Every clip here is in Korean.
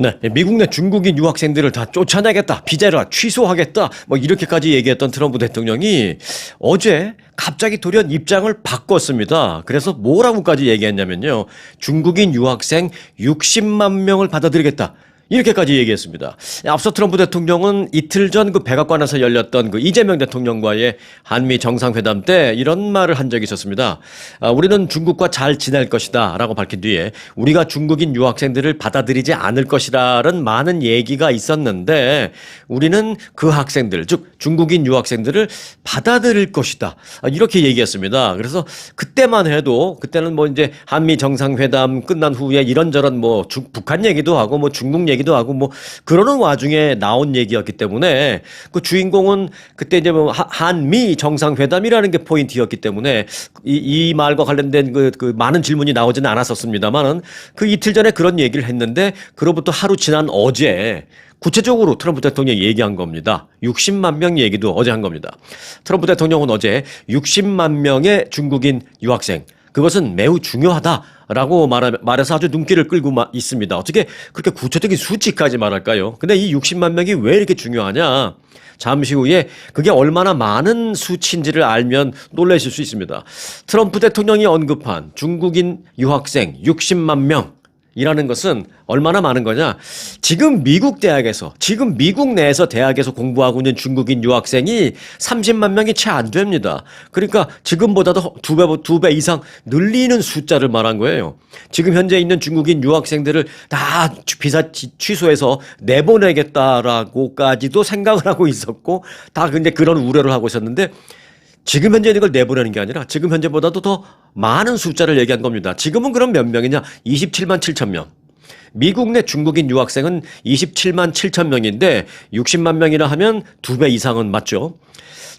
네, 미국 내 중국인 유학생들을 다 쫓아내겠다, 비자를 취소하겠다, 뭐 이렇게까지 얘기했던 트럼프 대통령이 어제 갑자기 돌연 입장을 바꿨습니다. 그래서 뭐라고까지 얘기했냐면요. 중국인 유학생 60만 명을 받아들이겠다. 이렇게까지 얘기했습니다. 앞서 트럼프 대통령은 이틀 전 그 백악관에서 열렸던 그 이재명 대통령과의 한미 정상회담 때 이런 말을 한 적이 있었습니다. 우리는 중국과 잘 지낼 것이다 라고 밝힌 뒤에 우리가 중국인 유학생들을 받아들이지 않을 것이라는 많은 얘기가 있었는데 우리는 그 학생들, 즉 중국인 유학생들을 받아들일 것이다. 이렇게 얘기했습니다. 그래서 그때만 해도 그때는 뭐 이제 한미 정상회담 끝난 후에 이런저런 뭐 북한 얘기도 하고 뭐 중국 얘기도 하고 뭐 그러는 와중에 나온 얘기였기 때문에 그 주인공은 그때 이제 뭐 한미 정상회담이라는 게 포인트였기 때문에 이 말과 관련된 그 많은 질문이 나오지는 않았었습니다만은 그 이틀 전에 그런 얘기를 했는데 그로부터 하루 지난 어제 구체적으로 트럼프 대통령이 얘기한 겁니다. 60만 명 얘기도 어제 한 겁니다. 트럼프 대통령은 어제 60만 명의 중국인 유학생 그것은 매우 중요하다라고 말해서 아주 눈길을 끌고 있습니다. 어떻게 그렇게 구체적인 수치까지 말할까요? 근데 이 60만 명이 왜 이렇게 중요하냐? 잠시 후에 그게 얼마나 많은 수치인지를 알면 놀라실 수 있습니다. 트럼프 대통령이 언급한 중국인 유학생 60만 명 이라는 것은 얼마나 많은 거냐? 지금 미국 대학에서, 지금 미국 내에서 대학에서 공부하고 있는 중국인 유학생이 30만 명이 채 안 됩니다. 그러니까 지금보다도 두 배 이상 늘리는 숫자를 말한 거예요. 지금 현재 있는 중국인 유학생들을 다 비자 취소해서 내보내겠다라고까지도 생각을 하고 있었고, 다 근데 그런 우려를 하고 있었는데, 지금 현재 이걸 내보내는 게 아니라 지금 현재보다도 더 많은 숫자를 얘기한 겁니다. 지금은 그럼 몇 명이냐? 27만 7천 명. 미국 내 중국인 유학생은 27만 7천 명인데 60만 명이라 하면 2배 이상은 맞죠.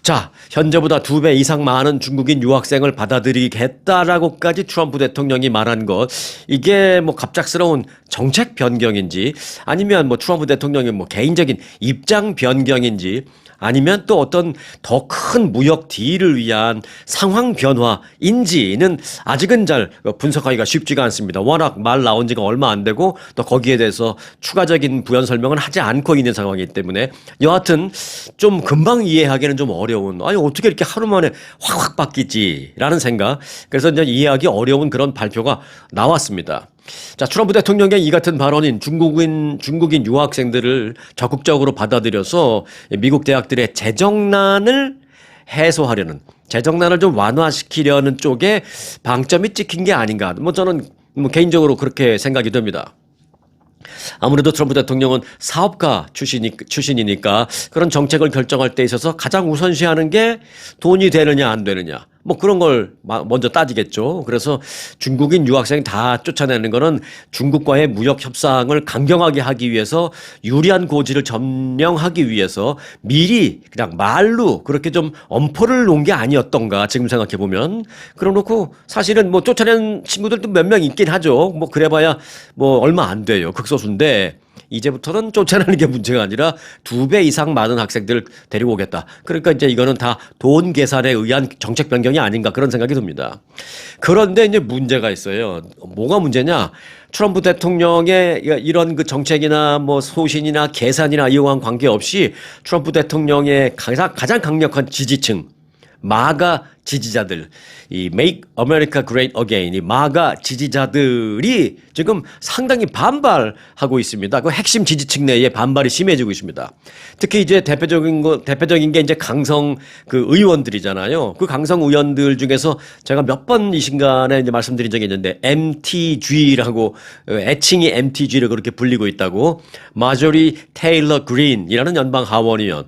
자, 현재보다 2배 이상 많은 중국인 유학생을 받아들이겠다라고까지 트럼프 대통령이 말한 것, 이게 뭐 갑작스러운 정책 변경인지 아니면 뭐 트럼프 대통령의 뭐 개인적인 입장 변경인지 아니면 또 어떤 더 큰 무역 딜을 위한 상황 변화인지는 아직은 잘 분석하기가 쉽지가 않습니다. 워낙 말 나온 지가 얼마 안 되고 또 거기에 대해서 추가적인 부연 설명은 하지 않고 있는 상황이기 때문에 여하튼 좀 금방 이해하기는 좀 어려운, 아니 어떻게 이렇게 하루 만에 확 바뀌지라는 생각, 그래서 이제 이해하기 어려운 그런 발표가 나왔습니다. 자, 트럼프 대통령의 이 같은 발언인 중국인 유학생들을 적극적으로 받아들여서 미국 대학들의 재정난을 해소하려는, 재정난을 좀 완화시키려는 쪽에 방점이 찍힌 게 아닌가. 뭐 저는 개인적으로 그렇게 생각이 됩니다. 아무래도 트럼프 대통령은 사업가 출신이니까 그런 정책을 결정할 때 있어서 가장 우선시하는 게 돈이 되느냐 안 되느냐, 뭐 그런 걸 먼저 따지겠죠. 그래서 중국인 유학생 다 쫓아내는 거는 중국과의 무역 협상을 강경하게 하기 위해서, 유리한 고지를 점령하기 위해서 미리 그냥 말로 그렇게 좀 엄포를 놓은 게 아니었던가 지금 생각해 보면. 그러놓고 사실은 뭐 쫓아낸 친구들도 몇 명 있긴 하죠. 뭐 그래봐야 뭐 얼마 안 돼요. 극소수인데 이제부터는 쫓아내는 게 문제가 아니라 2배 이상 많은 학생들을 데리고 오겠다. 그러니까 이제 이거는 다 돈 계산에 의한 정책 변경이 아닌가 그런 생각이 듭니다. 그런데 이제 문제가 있어요. 뭐가 문제냐? 트럼프 대통령의 이런 그 정책이나 뭐 소신이나 계산이나 이와는 관계없이 트럼프 대통령의 가장 강력한 지지층, 마가 지지자들, 이 Make America Great Again, 이 마가 지지자들이 지금 상당히 반발하고 있습니다. 그 핵심 지지층 내에 반발이 심해지고 있습니다. 특히 이제 대표적인 게 이제 강성 그 의원들이잖아요. 그 강성 의원들 중에서 제가 몇 번 이 시간에 이제 말씀드린 적이 있는데 MTG라고, 애칭이 MTG를 그렇게 불리고 있다고, 마조리 테일러 그린이라는 연방 하원 의원,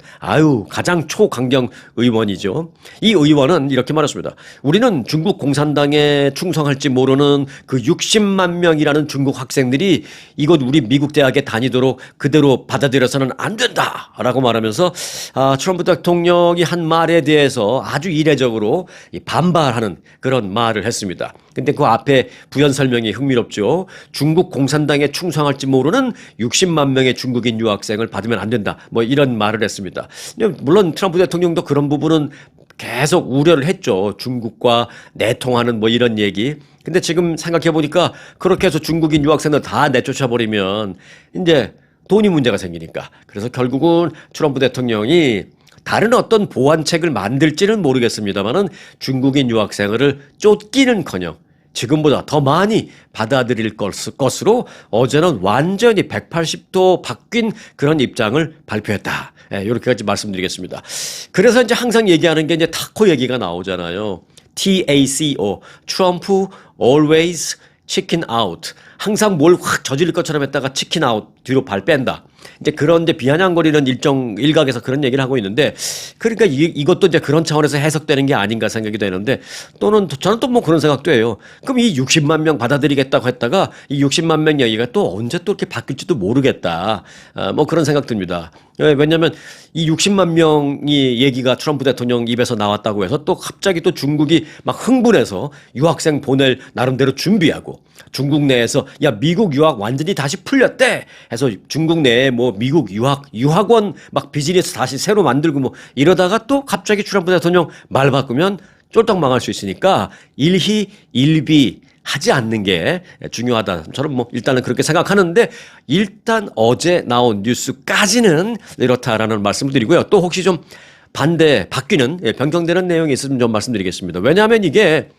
가장 초강경 의원이죠. 이 의원은 이렇게 말했습니다. 우리는 중국 공산당에 충성할지 모르는 그 60만 명이라는 중국 학생들이 이곳 우리 미국 대학에 다니도록 그대로 받아들여서는 안 된다라고 말하면서 트럼프 대통령이 한 말에 대해서 아주 이례적으로 반발하는 그런 말을 했습니다. 근데 그 앞에 부연 설명이 흥미롭죠. 중국 공산당에 충성할지 모르는 60만 명의 중국인 유학생을 받으면 안 된다. 뭐 이런 말을 했습니다. 물론 트럼프 대통령도 그런 부분은 계속 우려를 했죠. 중국과 내통하는 뭐 이런 얘기. 근데 지금 생각해 보니까 그렇게 해서 중국인 유학생들 다 내쫓아 버리면 이제 돈이 문제가 생기니까. 그래서 결국은 트럼프 대통령이 다른 어떤 보완책을 만들지는 모르겠습니다만은 중국인 유학생을 쫓기는커녕 지금보다 더 많이 받아들일 것으로 어제는 완전히 180도 바뀐 그런 입장을 발표했다. 예, 이렇게까지 말씀드리겠습니다. 그래서 이제 항상 얘기하는 게 이제 타코 얘기가 나오잖아요. TACO, Trump always chicken out. 항상 뭘 확 저지를 것처럼 했다가 치킨 아웃, 뒤로 발 뺀다. 이제 그런데 비아냥거리는 일각에서 그런 얘기를 하고 있는데, 그러니까 이것도 이제 그런 차원에서 해석되는 게 아닌가 생각이 되는데, 또는 저는 또 뭐 그런 생각도 해요. 그럼 이 60만 명 받아들이겠다고 했다가 이 60만 명 얘기가 또 언제 또 이렇게 바뀔지도 모르겠다. 뭐 그런 생각 듭니다. 왜냐하면 이 60만 명이 얘기가 트럼프 대통령 입에서 나왔다고 해서 또 갑자기 또 중국이 막 흥분해서 유학생 보낼 나름대로 준비하고, 중국 내에서 야 미국 유학 완전히 다시 풀렸대 해서 중국 내에 뭐 미국 유학원 막 비즈니스 다시 새로 만들고 뭐 이러다가 또 갑자기 트럼프 대통령 말 바꾸면 쫄딱 망할 수 있으니까 일희 일비 하지 않는 게 중요하다. 저는 뭐 일단은 그렇게 생각하는데, 일단 어제 나온 뉴스까지는 이렇다라는 말씀을 드리고요. 또 혹시 좀 바뀌는, 변경되는 내용이 있으면 좀 말씀드리겠습니다. 왜냐하면 이게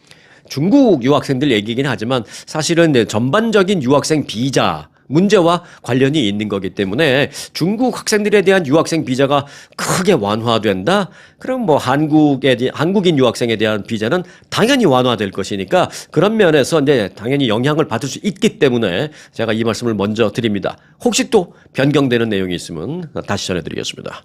중국 유학생들 얘기긴 하지만 사실은 전반적인 유학생 비자 문제와 관련이 있는 거기 때문에 중국 학생들에 대한 유학생 비자가 크게 완화된다? 그럼 뭐 한국인 유학생에 대한 비자는 당연히 완화될 것이니까 그런 면에서 이제 당연히 영향을 받을 수 있기 때문에 제가 이 말씀을 먼저 드립니다. 혹시 또 변경되는 내용이 있으면 다시 전해드리겠습니다.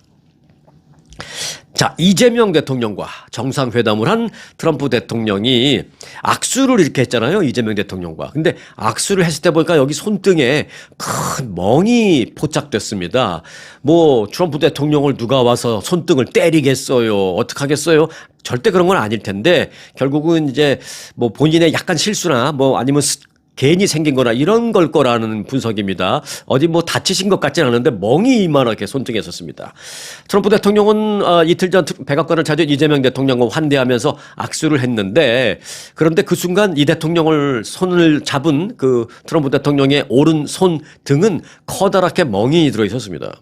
자, 이재명 대통령과 정상회담을 한 트럼프 대통령이 악수를 이렇게 했잖아요. 이재명 대통령과. 근데 악수를 했을 때 보니까 여기 손등에 큰 멍이 포착됐습니다. 뭐 트럼프 대통령을 누가 와서 손등을 때리겠어요? 어떡하겠어요? 절대 그런 건 아닐 텐데 결국은 이제 뭐 본인의 약간 실수나 뭐 아니면 괜히 생긴 거나 이런 걸 거라는 분석입니다. 어디 뭐 다치신 것 같지는 않은데 멍이 이만하게 손등에 있었습니다. 트럼프 대통령은 이틀 전 백악관을 찾은 이재명 대통령과 환대하면서 악수를 했는데, 그런데 그 순간 이 대통령을 손을 잡은 그 트럼프 대통령의 오른손 등은 커다랗게 멍이 들어 있었습니다.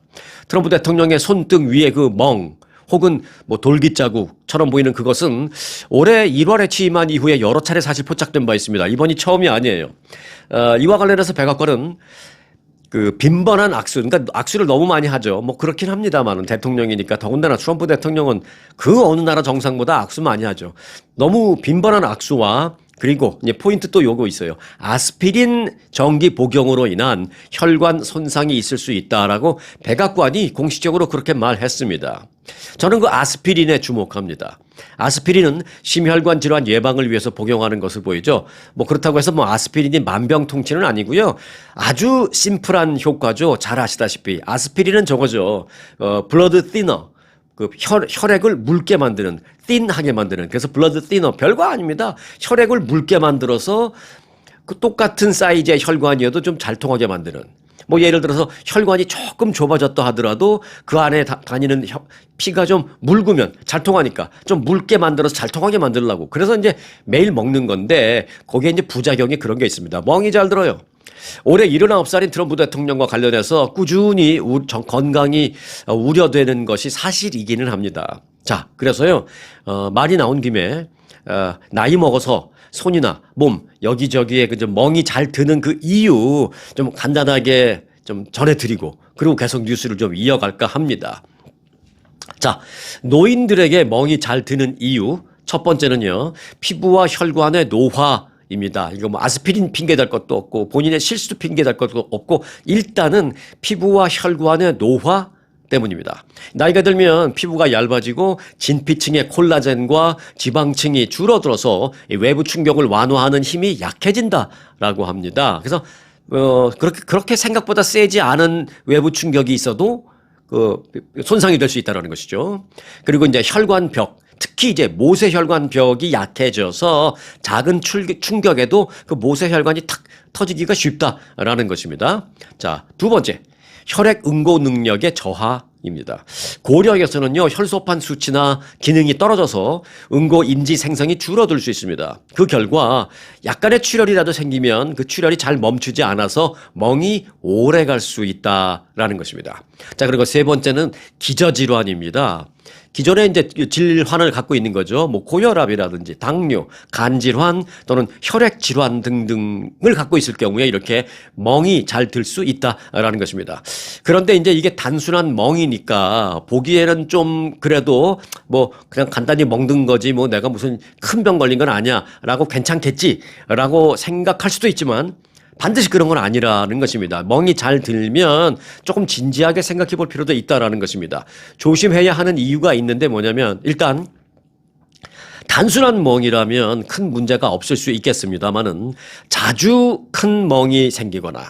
트럼프 대통령의 손등 위에 그 멍, 혹은 뭐 돌깃자국처럼 보이는 그것은 올해 1월에 취임한 이후에 여러 차례 사실 포착된 바 있습니다. 이번이 처음이 아니에요. 이와 관련해서 백악관은 그 빈번한 악수, 그러니까 악수를 너무 많이 하죠. 뭐 그렇긴 합니다만은 대통령이니까. 더군다나 트럼프 대통령은 그 어느 나라 정상보다 악수 많이 하죠. 너무 빈번한 악수와 그리고 이제 포인트 또 요거 있어요. 아스피린 정기 복용으로 인한 혈관 손상이 있을 수 있다라고 백악관이 공식적으로 그렇게 말했습니다. 저는 그 아스피린에 주목합니다. 아스피린은 심혈관 질환 예방을 위해서 복용하는 것을 보이죠. 뭐 그렇다고 해서 뭐 아스피린이 만병통치는 아니고요. 아주 심플한 효과죠. 잘 아시다시피 아스피린은 저거죠. 블러드 티너. 그 혈액을 묽게 만드는, 틴하게 만드는, 그래서 블러드 티너, 별거 아닙니다. 혈액을 묽게 만들어서 그 똑같은 사이즈의 혈관이어도 좀 잘 통하게 만드는. 뭐 예를 들어서 혈관이 조금 좁아졌다 하더라도 그 안에 다니는 피가 좀 묽으면 잘 통하니까 좀 묽게 만들어서 잘 통하게 만들려고. 그래서 이제 매일 먹는 건데 거기에 이제 부작용이 그런 게 있습니다. 멍이 잘 들어요. 올해 79살인 트럼프 대통령과 관련해서 꾸준히 건강이 우려되는 것이 사실이기는 합니다. 자, 그래서요, 말이 나온 김에, 나이 먹어서 손이나 몸, 여기저기에 그 좀 멍이 잘 드는 그 이유 좀 간단하게 좀 전해드리고, 그리고 계속 뉴스를 좀 이어갈까 합니다. 자, 노인들에게 멍이 잘 드는 이유, 첫 번째는요, 피부와 혈관의 노화, 입니다. 이거 뭐 아스피린 핑계댈 것도 없고 본인의 실수도 핑계댈 것도 없고 일단은 피부와 혈관의 노화 때문입니다. 나이가 들면 피부가 얇아지고 진피층의 콜라겐과 지방층이 줄어들어서 외부 충격을 완화하는 힘이 약해진다라고 합니다. 그래서 그렇게 생각보다 세지 않은 외부 충격이 있어도 그 손상이 될 수 있다는 것이죠. 그리고 이제 혈관벽, 특히 이제 모세혈관벽이 약해져서 작은 충격에도 그 모세혈관이 탁 터지기가 쉽다라는 것입니다. 자, 두 번째, 혈액 응고 능력의 저하 입니다. 고령에서는요, 혈소판 수치나 기능이 떨어져서 응고 인지 생성이 줄어들 수 있습니다. 그 결과 약간의 출혈이라도 생기면 그 출혈이 잘 멈추지 않아서 멍이 오래 갈 수 있다라는 것입니다. 자, 그리고 세 번째는 기저질환입니다. 기존에 이제 질환을 갖고 있는 거죠. 뭐 고혈압이라든지 당뇨, 간질환 또는 혈액 질환 등등을 갖고 있을 경우에 이렇게 멍이 잘 들 수 있다라는 것입니다. 그런데 이제 이게 단순한 멍이니까 보기에는 좀 그래도 뭐 그냥 간단히 멍든 거지 뭐 내가 무슨 큰 병 걸린 건 아니야라고 괜찮겠지라고 생각할 수도 있지만 반드시 그런 건 아니라는 것입니다. 멍이 잘 들면 조금 진지하게 생각해 볼 필요도 있다라는 것입니다. 조심해야 하는 이유가 있는데 뭐냐면 일단 단순한 멍이라면 큰 문제가 없을 수 있겠습니다만은 자주 큰 멍이 생기거나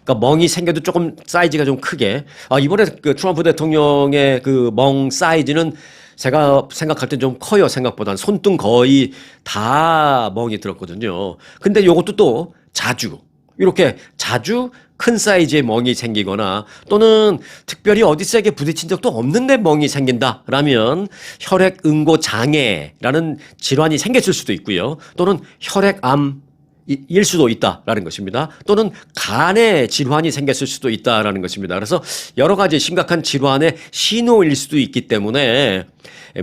그러니까 멍이 생겨도 조금 사이즈가 좀 크게 이번에 그 트럼프 대통령의 그 멍 사이즈는 제가 생각할 때 좀 커요. 생각보다는 손등 거의 다 멍이 들었거든요. 근데 요것도 또 이렇게 자주 큰 사이즈의 멍이 생기거나 또는 특별히 어디 세게 부딪힌 적도 없는데 멍이 생긴다라면 혈액 응고 장애라는 질환이 생겼을 수도 있고요. 또는 혈액암 일 수도 있다라는 것입니다. 또는 간에 질환이 생겼을 수도 있다라는 것입니다. 그래서 여러 가지 심각한 질환의 신호일 수도 있기 때문에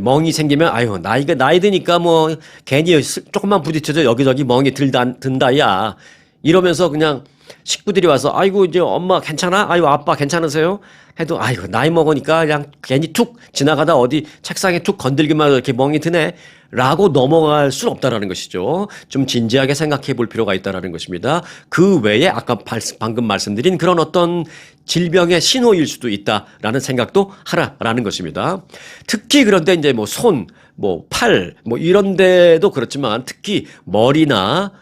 멍이 생기면 나이 드니까 뭐 괜히 조금만 부딪혀서 여기저기 멍이 든다야 이러면서 그냥 식구들이 와서 아이고 이제 엄마 괜찮아? 아이고 아빠 괜찮으세요? 해도 아이고 나이 먹으니까 그냥 괜히 툭 지나가다 어디 책상에 툭 건들기만 해도 이렇게 멍이 드네 라고 넘어갈 수는 없다라는 것이죠. 좀 진지하게 생각해 볼 필요가 있다라는 것입니다. 그 외에 아까 방금 말씀드린 그런 어떤 질병의 신호일 수도 있다라는 생각도 하라라는 것입니다. 특히 그런데 이제 뭐 손, 뭐 팔, 뭐 이런 데도 그렇지만 특히 머리나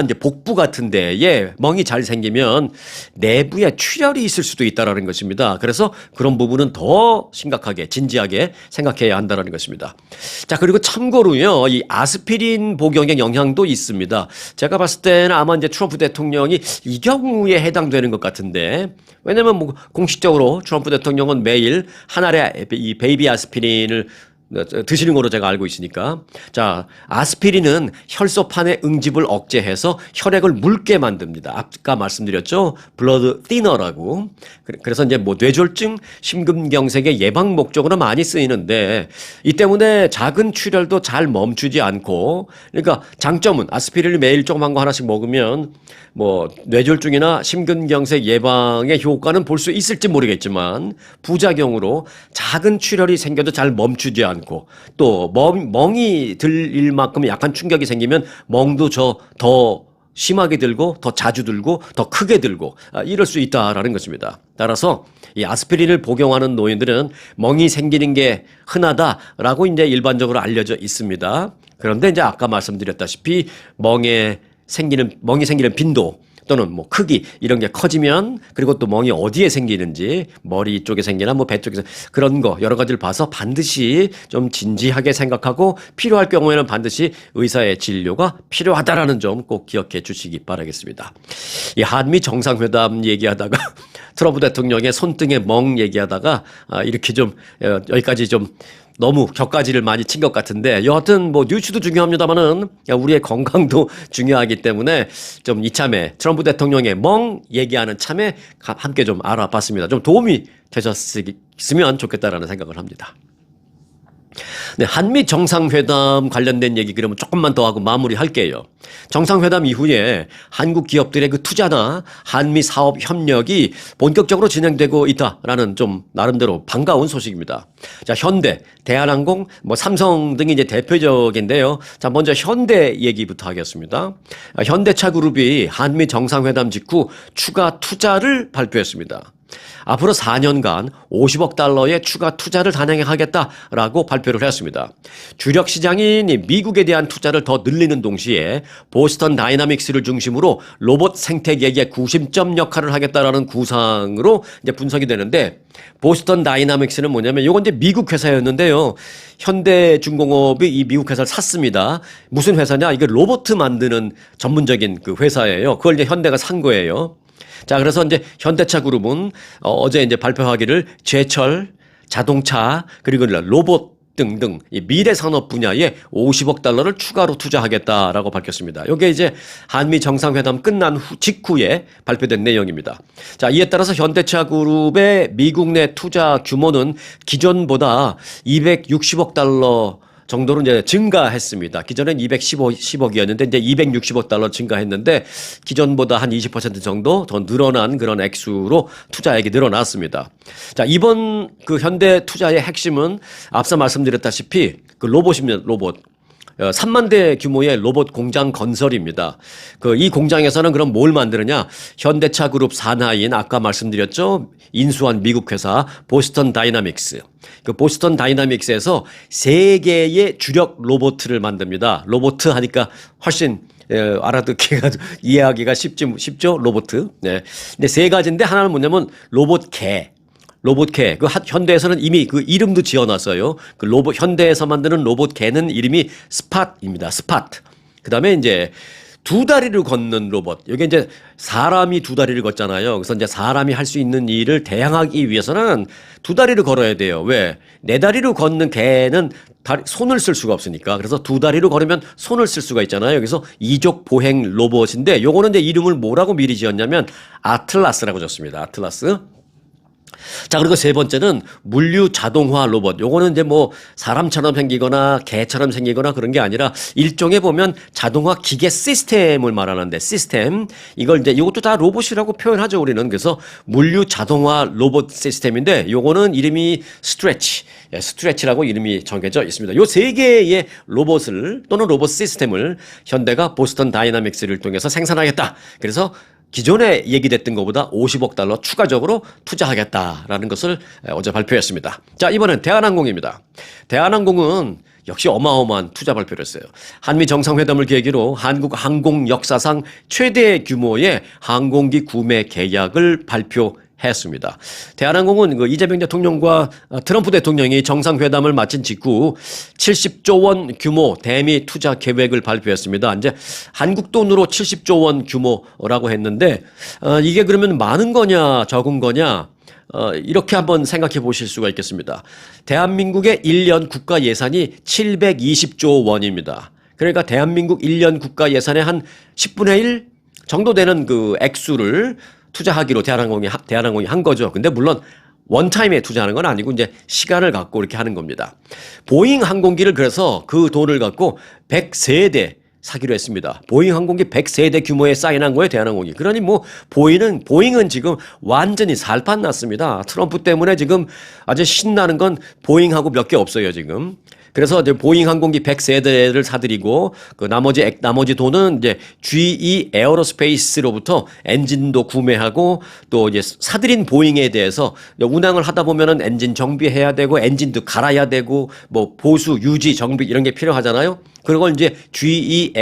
이제 복부 같은 데에 멍이 잘 생기면 내부에 출혈이 있을 수도 있다라는 것입니다. 그래서 그런 부분은 더 심각하게 진지하게 생각해야 한다라는 것입니다. 자, 그리고 참고로요. 이 아스피린 복용의 영향도 있습니다. 제가 봤을 때는 아마 이제 트럼프 대통령이 이 경우에 해당되는 것 같은데 왜냐면 뭐 공식적으로 트럼프 대통령은 매일 한 알의 이 베이비 아스피린을 드시는 거로 제가 알고 있으니까. 자, 아스피린은 혈소판의 응집을 억제해서 혈액을 묽게 만듭니다. 아까 말씀드렸죠? 블러드 티너라고. 그래서 이제 뭐 뇌졸중, 심근경색의 예방 목적으로 많이 쓰이는데 이 때문에 작은 출혈도 잘 멈추지 않고 그러니까 장점은 아스피린을 매일 조그만 거 하나씩 먹으면 뭐 뇌졸중이나 심근경색 예방의 효과는 볼 수 있을지 모르겠지만 부작용으로 작은 출혈이 생겨도 잘 멈추지 않고 또 멍이 들일 만큼 약한 충격이 생기면 멍도 더 심하게 들고 더 자주 들고 더 크게 들고 이럴 수 있다라는 것입니다. 따라서 이 아스피린을 복용하는 노인들은 멍이 생기는 게 흔하다라고 이제 일반적으로 알려져 있습니다. 그런데 이제 아까 말씀드렸다시피 멍이 생기는 빈도 또는 뭐 크기 이런 게 커지면 그리고 또 멍이 어디에 생기는지 머리 쪽에 생기나 뭐 배 쪽에 그런 거 여러 가지를 봐서 반드시 좀 진지하게 생각하고 필요할 경우에는 반드시 의사의 진료가 필요하다라는 점 꼭 기억해 주시기 바라겠습니다. 이 한미 정상회담 얘기하다가 트럼프 대통령의 손등에 멍 얘기하다가 이렇게 좀 여기까지 좀 너무 격가지를 많이 친 것 같은데 여하튼 뭐 뉴스도 중요합니다만은 우리의 건강도 중요하기 때문에 좀 이참에 트럼프 대통령의 멍 얘기하는 참에 함께 좀 알아봤습니다. 좀 도움이 되셨으면 좋겠다라는 생각을 합니다. 네, 한미 정상회담 관련된 얘기 그러면 조금만 더 하고 마무리할게요. 정상회담 이후에 한국 기업들의 그 투자나 한미 사업 협력이 본격적으로 진행되고 있다라는 좀 나름대로 반가운 소식입니다. 자, 현대, 대한항공, 뭐 삼성 등이 이제 대표적인데요. 자, 먼저 현대 얘기부터 하겠습니다. 현대차 그룹이 한미 정상회담 직후 추가 투자를 발표했습니다. 앞으로 4년간 50억 달러의 추가 투자를 단행하겠다라고 발표를 했습니다. 주력 시장인 미국에 대한 투자를 더 늘리는 동시에 보스턴 다이나믹스를 중심으로 로봇 생태계의 구심점 역할을 하겠다라는 구상으로 이제 분석이 되는데 보스턴 다이나믹스는 뭐냐면 이건 이제 미국 회사였는데요. 현대중공업이 이 미국 회사를 샀습니다. 무슨 회사냐? 이게 로봇 만드는 전문적인 그 회사예요. 그걸 이제 현대가 산 거예요. 자, 그래서 이제 현대차 그룹은 어제 이제 발표하기를 제철 자동차 그리고 로봇 등등 이 미래 산업 분야에 50억 달러를 추가로 투자하겠다라고 밝혔습니다. 이게 이제 한미 정상회담 끝난 직후에 발표된 내용입니다. 자, 이에 따라서 현대차 그룹의 미국 내 투자 규모는 기존보다 260억 달러 정도로 이제 증가했습니다. 기존엔 210억이었는데 이제 260억 달러 증가했는데 기존보다 한 20% 정도 더 늘어난 그런 액수로 투자액이 늘어났습니다. 자, 이번 그 현대 투자의 핵심은 앞서 말씀드렸다시피 그 로봇입니다. 로봇. 3만 대 규모의 로봇 공장 건설입니다. 이 공장에서는 그럼 뭘 만드느냐? 현대차 그룹 산하인 아까 말씀드렸죠. 인수한 미국 회사 보스턴 다이나믹스. 그 보스턴 다이나믹스에서 3개의 주력 로봇을 만듭니다. 로봇 하니까 훨씬 알아듣기가 이해하기가 쉽죠? 로봇. 네. 근데 3가지인데 하나는 뭐냐면 로봇개. 그 현대에서는 이미 그 이름도 지어놨어요. 그 현대에서 만드는 로봇개는 이름이 스팟입니다. 스팟. 그 다음에 이제 2다리를 걷는 로봇. 이게 이제 사람이 2다리를 걷잖아요. 그래서 이제 사람이 할 수 있는 일을 대항하기 위해서는 2다리를 걸어야 돼요. 왜? 4다리로 걷는 개는 손을 쓸 수가 없으니까. 그래서 2다리로 걸으면 손을 쓸 수가 있잖아요. 그래서 이족 보행 로봇인데 요거는 이제 이름을 뭐라고 미리 지었냐면 아틀라스라고 졌습니다. 아틀라스. 자, 그리고 3번째는 물류 자동화 로봇. 요거는 이제 뭐 사람처럼 생기거나 개처럼 생기거나 그런 게 아니라 일종의 보면 자동화 기계 시스템을 말하는데 시스템. 이걸 이제 이것도 다 로봇이라고 표현하죠, 우리는. 그래서 물류 자동화 로봇 시스템인데 요거는 이름이 스트레치라고 이름이 정해져 있습니다. 요 3개의 로봇을 또는 로봇 시스템을 현대가 보스턴 다이나믹스를 통해서 생산하겠다. 그래서 기존에 얘기됐던 것보다 50억 달러 추가적으로 투자하겠다라는 것을 어제 발표했습니다. 자, 이번엔 대한항공입니다. 대한항공은 역시 어마어마한 투자 발표를 했어요. 한미 정상회담을 계기로 한국 항공 역사상 최대 규모의 항공기 구매 계약을 발표했습니다. 대한항공은 그 이재명 대통령과 트럼프 대통령이 정상회담을 마친 직후 70조 원 규모 대미 투자 계획을 발표했습니다. 이제 한국 돈으로 70조 원 규모라고 했는데 이게 그러면 많은 거냐 적은 거냐 이렇게 한번 생각해 보실 수가 있겠습니다. 대한민국의 1년 국가 예산이 720조 원입니다. 그러니까 대한민국 1년 국가 예산의 한 10분의 1 정도 되는 그 액수를 투자하기로 대한항공이 한 거죠. 근데 물론 원타임에 투자하는 건 아니고 이제 시간을 갖고 이렇게 하는 겁니다. 보잉 항공기를 그래서 그 돈을 갖고 103대 사기로 했습니다. 보잉 항공기 103대 규모에 사인한 거예요, 대한항공이. 그러니 뭐 보잉은 지금 완전히 살판 났습니다. 트럼프 때문에 지금 아주 신나는 건 보잉하고 몇 개 없어요, 지금. 그래서 이제 보잉 항공기 103대를 사들이고 그 나머지 돈은 이제 GE 에어로스페이스로부터 엔진도 구매하고 또 이제 사들인 보잉에 대해서 운항을 하다 보면은 엔진 정비해야 되고 엔진도 갈아야 되고 뭐 보수 유지 정비 이런 게 필요하잖아요. 그걸 이제 GE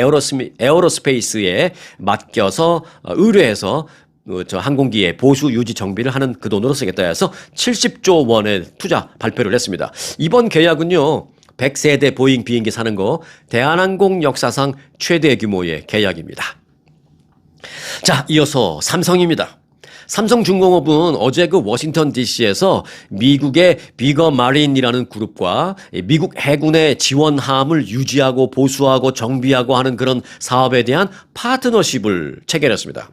에어로스페이스에 맡겨서 의뢰해서 저 항공기의 보수 유지 정비를 하는 그 돈으로 쓰겠다 해서 70조 원의 투자 발표를 했습니다. 이번 계약은요. 103대 보잉 비행기 사는 거 대한항공 역사상 최대 규모의 계약입니다. 자, 이어서 삼성입니다. 삼성중공업은 어제 그 워싱턴 DC에서 미국의 비거 마린이라는 그룹과 미국 해군의 지원함을 유지하고 보수하고 정비하고 하는 그런 사업에 대한 파트너십을 체결했습니다.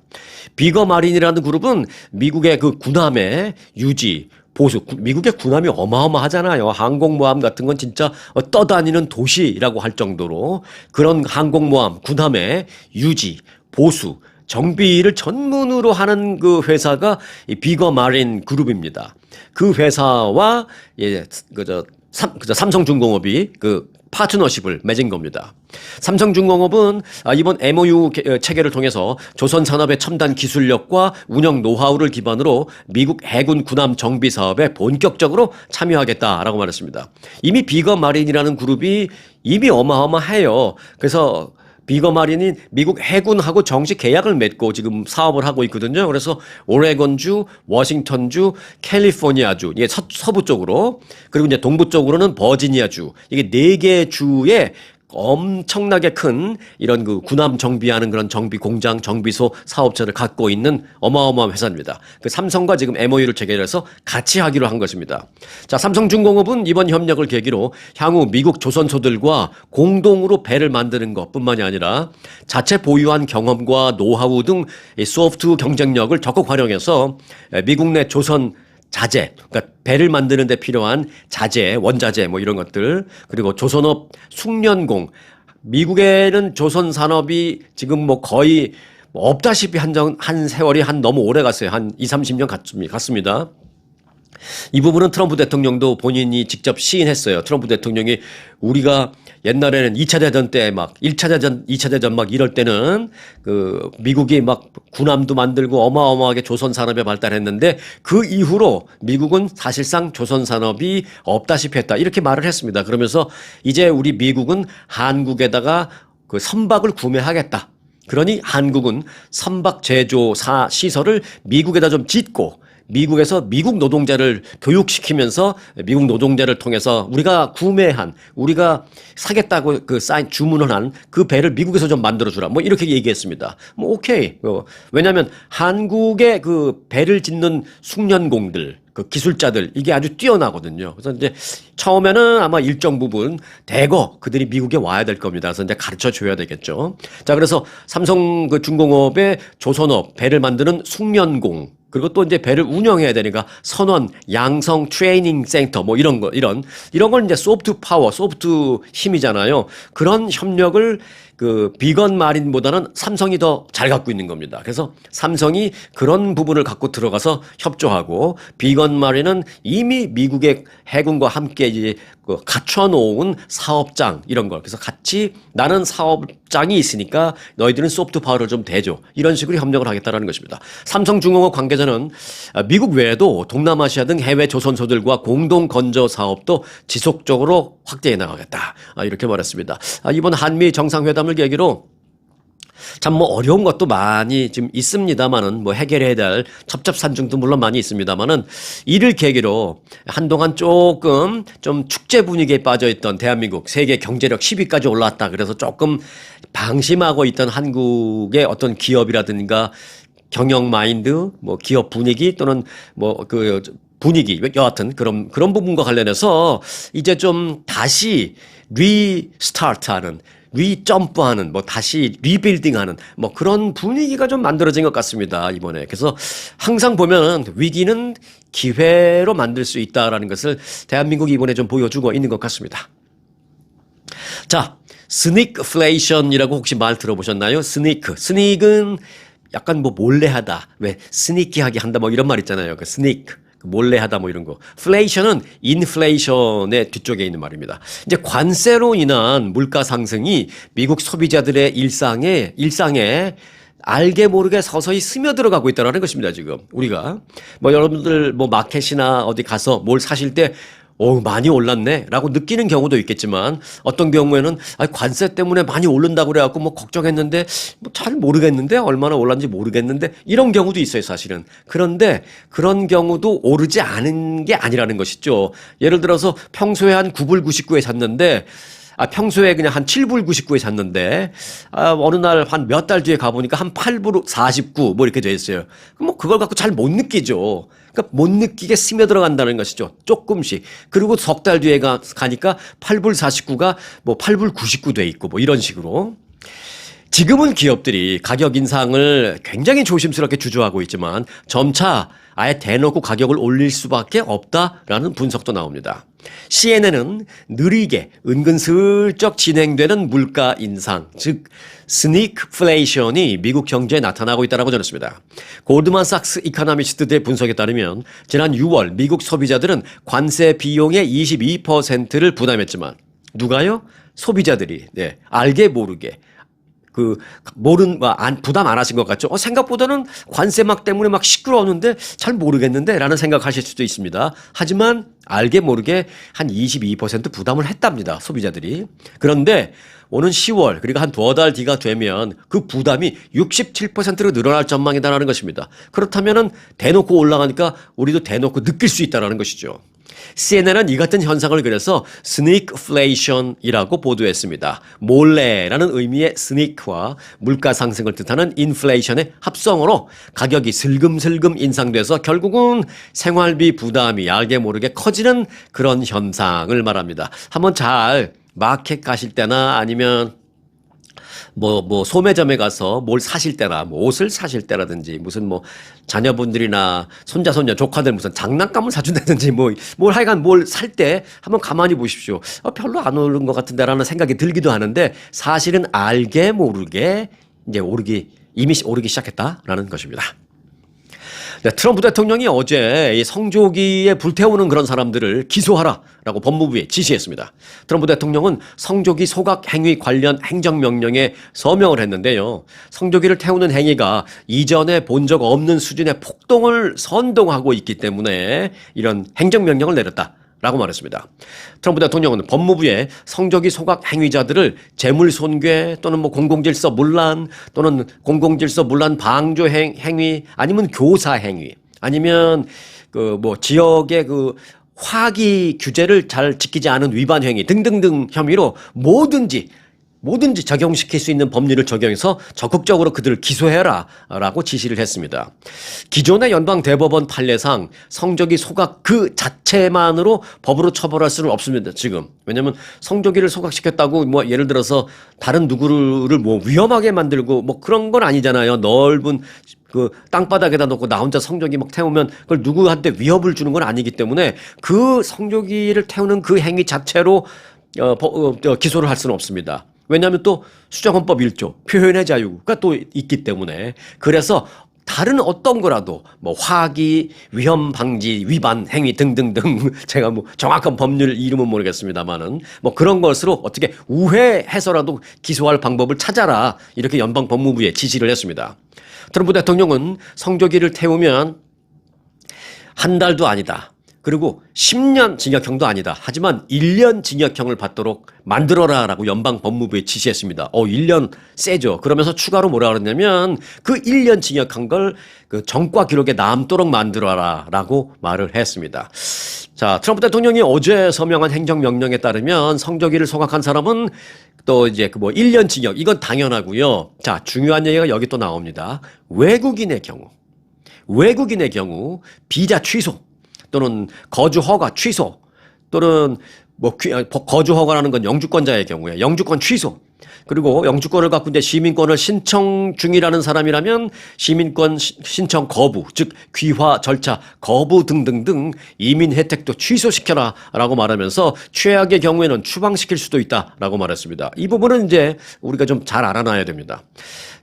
비거 마린이라는 그룹은 미국의 그 군함의 유지 보수, 미국의 군함이 어마어마하잖아요. 항공모함 같은 건 진짜 떠다니는 도시라고 할 정도로 그런 항공모함, 군함의 유지, 보수, 정비를 전문으로 하는 그 회사가 이 비거 마린 그룹입니다. 그 회사와 삼성중공업이 그 파트너십을 맺은 겁니다. 삼성중공업은 이번 MOU 체결을 통해서 조선산업의 첨단 기술력과 운영 노하우를 기반으로 미국 해군 군함 정비 사업에 본격적으로 참여하겠다라고 말했습니다. 이미 비거 마린이라는 그룹이 이미 어마어마해요. 그래서 비거 마린이 미국 해군하고 정식 계약을 맺고 지금 사업을 하고 있거든요. 그래서 오레곤주, 워싱턴주, 캘리포니아주, 이게 서부 쪽으로, 그리고 이제 동부 쪽으로는 버지니아주, 이게 4개 주의 엄청나게 큰 이런 그 군함 정비하는 그런 정비 공장, 정비소 사업체를 갖고 있는 어마어마한 회사입니다. 그 삼성과 지금 MOU를 체결해서 같이 하기로 한 것입니다. 자, 삼성중공업은 이번 협력을 계기로 향후 미국 조선소들과 공동으로 배를 만드는 것뿐만이 아니라 자체 보유한 경험과 노하우 등 소프트 경쟁력을 적극 활용해서 미국 내 조선 자재, 그러니까 배를 만드는 데 필요한 자재, 원자재 뭐 이런 것들, 그리고 조선업 숙련공. 미국에는 조선 산업이 지금 뭐 거의 없다시피 한 세월이 너무 오래 갔어요. 한 20, 30년 갔습니다. 이 부분은 트럼프 대통령도 본인이 직접 시인했어요. 트럼프 대통령이 우리가 옛날에는 2차 대전 때 막 1차 대전, 2차 대전 막 이럴 때는 그 미국이 막 군함도 만들고 어마어마하게 조선 산업에 발달했는데 그 이후로 미국은 사실상 조선 산업이 없다시피 했다. 이렇게 말을 했습니다. 그러면서 이제 우리 미국은 한국에다가 그 선박을 구매하겠다. 그러니 한국은 선박 제조 시설을 미국에다 좀 짓고 미국에서 미국 노동자를 교육시키면서 미국 노동자를 통해서 우리가 사겠다고 주문을 한 그 배를 미국에서 좀 만들어주라. 뭐 이렇게 얘기했습니다. 뭐 오케이. 왜냐하면 한국의 그 배를 짓는 숙련공들, 그 기술자들 이게 아주 뛰어나거든요. 그래서 이제 처음에는 아마 일정 부분 대거 그들이 미국에 와야 될 겁니다. 그래서 이제 가르쳐 줘야 되겠죠. 자, 그래서 삼성 그 중공업의 조선업 배를 만드는 숙련공 그리고 또 이제 배를 운영해야 되니까 선원, 양성 트레이닝 센터 뭐 이런 걸 이제 소프트 파워, 소프트 힘이잖아요. 그런 협력을 그 비건 마린보다는 삼성이 더 잘 갖고 있는 겁니다. 그래서 삼성이 그런 부분을 갖고 들어가서 협조하고 비건 마린은 이미 미국의 해군과 함께 이제 그 갖춰놓은 사업장 이런 걸 그래서 같이 나는 사업장이 있으니까 너희들은 소프트 파워를 좀 대줘 이런 식으로 협력을 하겠다라는 것입니다. 삼성중공업 관계자는 미국 외에도 동남아시아 등 해외 조선소들과 공동 건조 사업도 지속적으로 확대해 나가겠다 이렇게 말했습니다. 이번 한미 정상회담을 계기로 참 뭐 어려운 것도 많이 좀 있습니다만은 뭐 해결해야 될 첩첩산중도 물론 많이 있습니다만은 이를 계기로 한동안 조금 좀 축제 분위기에 빠져있던 대한민국 세계 경제력 10위까지 올라왔다. 그래서 조금 방심하고 있던 한국의 어떤 기업이라든가 경영 마인드, 뭐 기업 분위기 또는 뭐 그 분위기 여하튼 그런 부분과 관련해서 이제 좀 다시 리스타트하는 리점프하는 뭐 다시 리빌딩하는 뭐 그런 분위기가 좀 만들어진 것 같습니다 이번에. 그래서 항상 보면 위기는 기회로 만들 수 있다라는 것을 대한민국이 이번에 좀 보여주고 있는 것 같습니다. 자, 스닉플레이션이라고 혹시 말 들어보셨나요? 스닉은 약간 뭐 몰래하다, 왜 스니키하게 한다 뭐 이런 말 있잖아요. 그 스니크. 몰래하다 뭐 이런 거. 플레이션은 인플레이션의 뒤쪽에 있는 말입니다. 이제 관세로 인한 물가 상승이 미국 소비자들의 일상에 알게 모르게 서서히 스며들어가고 있다는 것입니다. 지금 우리가 뭐 여러분들 뭐 마켓이나 어디 가서 뭘 사실 때 많이 올랐네 라고 느끼는 경우도 있겠지만 어떤 경우에는 관세 때문에 많이 오른다고 그래갖고 뭐 걱정했는데 뭐 잘 모르겠는데 얼마나 올랐는지 모르겠는데 이런 경우도 있어요 사실은. 그런데 그런 경우도 오르지 않은 게 아니라는 것이죠. 예를 들어서 평소에 한 9불 99에 샀는데 평소에 그냥 한 7불 99에 샀는데, 어느 날 한 몇 달 뒤에 가보니까 한 8불 49 뭐 이렇게 돼 있어요. 그럼 뭐 그걸 갖고 잘 못 느끼죠. 그러니까 못 느끼게 스며들어간다는 것이죠. 조금씩. 그리고 석 달 뒤에 가니까 8불 49가 뭐 8불 99 돼 있고 뭐 이런 식으로. 지금은 기업들이 가격 인상을 굉장히 조심스럽게 주저하고 있지만 점차 아예 대놓고 가격을 올릴 수밖에 없다라는 분석도 나옵니다. CNN은 느리게 은근슬쩍 진행되는 물가 인상, 즉 스닉플레이션이 미국 경제에 나타나고 있다고 전했습니다. 골드만삭스 이코노미스트의 분석에 따르면 지난 6월 미국 소비자들은 관세 비용의 22%를 부담했지만 누가요? 소비자들이 알게 모르게 부담 안 하신 것 같죠? 생각보다는 관세막 때문에 막 시끄러웠는데 잘 모르겠는데 라는 생각하실 수도 있습니다. 하지만 알게 모르게 한 22% 부담을 했답니다. 소비자들이. 그런데 오는 10월 그리고 한 두어 달 뒤가 되면 그 부담이 67%로 늘어날 전망이다라는 것입니다. 그렇다면은 대놓고 올라가니까 우리도 대놓고 느낄 수 있다라는 것이죠. CNN은 이 같은 현상을 그래서 스니크플레이션이라고 보도했습니다. 몰래라는 의미의 스니크와 물가 상승을 뜻하는 인플레이션의 합성어로 가격이 슬금슬금 인상돼서 결국은 생활비 부담이 알게 모르게 커지는 그런 현상을 말합니다. 한번 잘 마켓 가실 때나 아니면 소매점에 가서 뭘 사실 때나, 옷을 사실 때라든지, 무슨 자녀분들이나 손자, 조카들 무슨 장난감을 사준다든지, 뭘 하여간 뭘 살 때 한번 가만히 보십시오. 별로 안 오른 것 같은데라는 생각이 들기도 하는데, 사실은 알게 모르게 이제 이미 오르기 시작했다라는 것입니다. 네, 트럼프 대통령이 어제 이 성조기에 불태우는 그런 사람들을 기소하라라고 법무부에 지시했습니다. 트럼프 대통령은 성조기 소각 행위 관련 행정명령에 서명을 했는데요. 성조기를 태우는 행위가 이전에 본 적 없는 수준의 폭동을 선동하고 있기 때문에 이런 행정명령을 내렸다. 라고 말했습니다. 트럼프 대통령은 법무부에 성조기 소각 행위자들을 재물손괴 또는 공공질서 문란 또는 공공질서 문란 방조 행위 아니면 교사 행위 아니면 지역의 화기 규제를 잘 지키지 않은 위반 행위 등등등 혐의로 뭐든지 적용시킬 수 있는 법률을 적용해서 적극적으로 그들을 기소해라라고 지시를 했습니다. 기존의 연방 대법원 판례상 성조기 소각 그 자체만으로 법으로 처벌할 수는 없습니다. 지금 왜냐하면 성조기를 소각시켰다고 예를 들어서 다른 누구를 위험하게 만들고 그런 건 아니잖아요. 넓은 땅바닥에다 놓고 나 혼자 성조기 태우면 그걸 누구한테 위협을 주는 건 아니기 때문에 그 성조기를 태우는 그 행위 자체로 기소를 할 수는 없습니다. 왜냐하면 또 수정헌법 1조 표현의 자유가 또 있기 때문에 그래서 다른 어떤 거라도 화기, 위험 방지, 위반 행위 등등등 제가 정확한 법률 이름은 모르겠습니다만은 그런 것으로 어떻게 우회해서라도 기소할 방법을 찾아라 이렇게 연방 법무부에 지시를 했습니다. 트럼프 대통령은 성조기를 태우면 한 달도 아니다. 그리고 10년 징역형도 아니다. 하지만 1년 징역형을 받도록 만들어라라고 연방 법무부에 지시했습니다. 1년 세죠. 그러면서 추가로 뭐라 그랬냐면 그 1년 징역한 걸 그 전과 기록에 남도록 만들어라라고 말을 했습니다. 자, 트럼프 대통령이 어제 서명한 행정명령에 따르면 성조기를 소각한 사람은 또 이제 1년 징역 이건 당연하고요. 자, 중요한 얘기가 여기 또 나옵니다. 외국인의 경우 비자 취소 또는 거주 허가 취소 또는 거주 허가라는 건 영주권자의 경우에 영주권 취소 그리고 영주권을 갖고 이제 시민권을 신청 중이라는 사람이라면 시민권 신청 거부 즉 귀화 절차 거부 등등등 이민 혜택도 취소시켜라라고 말하면서 최악의 경우에는 추방시킬 수도 있다라고 말했습니다. 이 부분은 이제 우리가 좀 잘 알아놔야 됩니다.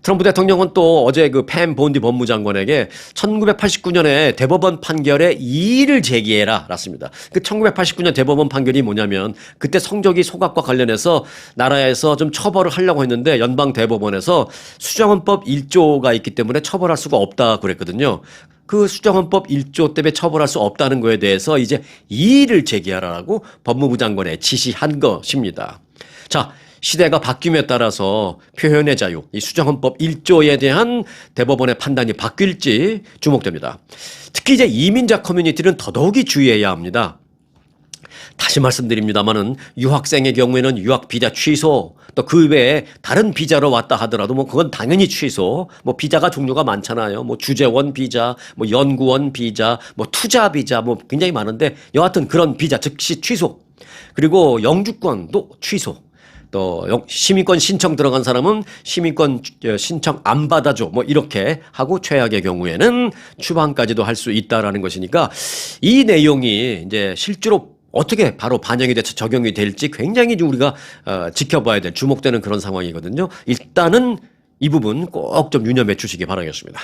트럼프 대통령은 또 어제 팸 본디 법무장관에게 1989년에 대법원 판결에 이의를 제기해라 랐습니다. 그 1989년 대법원 판결이 뭐냐면 그때 성조기 소각과 관련해서 나라에서 좀 처벌을 하려고 했는데 연방 대법원에서 수정헌법 1조가 있기 때문에 처벌할 수가 없다 그랬거든요. 그 수정헌법 1조 때문에 처벌할 수 없다는 거에 대해서 이제 이의를 제기하라고 법무부 장관에 지시한 것입니다. 자, 시대가 바뀜에 따라서 표현의 자유, 이 수정헌법 1조에 대한 대법원의 판단이 바뀔지 주목됩니다. 특히 이제 이민자 커뮤니티는 더더욱이 주의해야 합니다. 다시 말씀드립니다만은 유학생의 경우에는 유학 비자 취소, 또 그 외에 다른 비자로 왔다 하더라도 그건 당연히 취소. 비자가 종류가 많잖아요. 주재원 비자, 연구원 비자, 투자 비자, 굉장히 많은데 여하튼 그런 비자 즉시 취소. 그리고 영주권도 취소. 또 시민권 신청 들어간 사람은 시민권 신청 안 받아줘 이렇게 하고 최악의 경우에는 추방까지도 할 수 있다라는 것이니까 이 내용이 이제 실제로 어떻게 바로 반영이 돼서 적용이 될지 굉장히 우리가 지켜봐야 될 주목되는 그런 상황이거든요. 일단은 이 부분 꼭 좀 유념해 주시기 바라겠습니다.